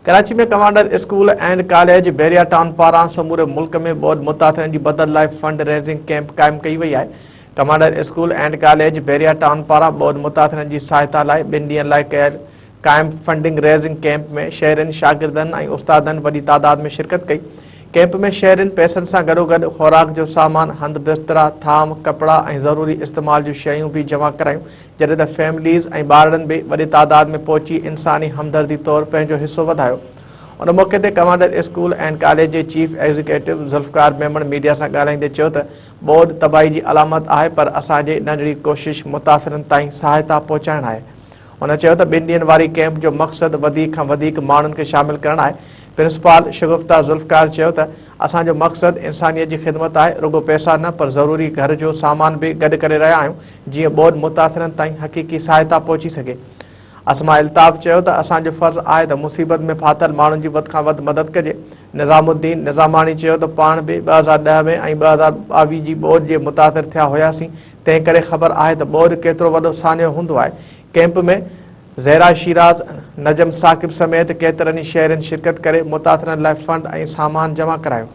कराची में commander school and college Bahria town पारां समूरे मुल्क में बोध मुताथिरन जी बदल लाइ फंड रेज़िंग कैंप क़ाइम कई वई आहे। Commander school and college Bahria town पारां बोध मुताथिरन जी सहायता लाइ 2 ॾींहनि लाइ कयल क़ाइम फंडिंग रेज़िंग कैंप में शहरनि शागिर्दनि ऐं उस्तादनि वॾी तादाद में शिरकत कई। कैंप में शहरनि पैसनि सां गॾोगॾु खुराक जो सामान, हंध बिस्तरा, थाम, कपड़ा ऐं ज़रूरी इस्तेमाल जूं शयूं भी जमा करायूं, जॾहिं त फैमिलीज़ ऐं ॿारनि बि वॾी तादाद में पहुची इंसानी हमदर्दी तौरु पंहिंजो हिसो वधायो। उन मौक़े ते कमांडर स्कूल एंड कॉलेज जे chief executive Zulfiqar Memon media सां ॻाल्हाईंदे चयो त ॿोॾि तबाही जी अलामत आहे, पर असांजी नंढड़ी कोशिश मुतासिरनि ताईं सहायता पहुचाइण आहे। उन चयो त 2 ॾींहनि वारी कैंप जो मक़सदु वधीक खां वधीक माण्हुनि खे शामिल करणु आहे। प्रिंसिपाल शगुफ्ता ज़ुल्फ़कार चयो त असांजो मक़सदु इंसानियत जी ख़िदमत आहे, रुगो पैसा न पर ज़रूरी घर जो सामान बि गॾु करे रहिया आहियूं, जीअं ॿोॾि मुतासिरनि ताईं हक़ीक़ी सहायता पहुची सघे। असमा इल्ताफ़ चयो त असांजो फ़र्ज़ु आहे त मुसीबत में फाथल माण्हुनि जी वधि खां वधि मदद कजे। निज़ामुद्दीन निज़ामानी चयो त पाण बि 2010 में ऐं 2022 जी ॿोॾि जे मुतासिर थिया हुयासीं, तंहिं करे ख़बर आहे त ॿोॾि केतिरो वॾो सानियो हूंदो आहे। कैंप में ज़हरा शिराज, नजम साकिब समेत केतिरनि ई शहरनि शिरकत करे मुतासिरनि लाइ फंड ऐं सामान जमा करायो।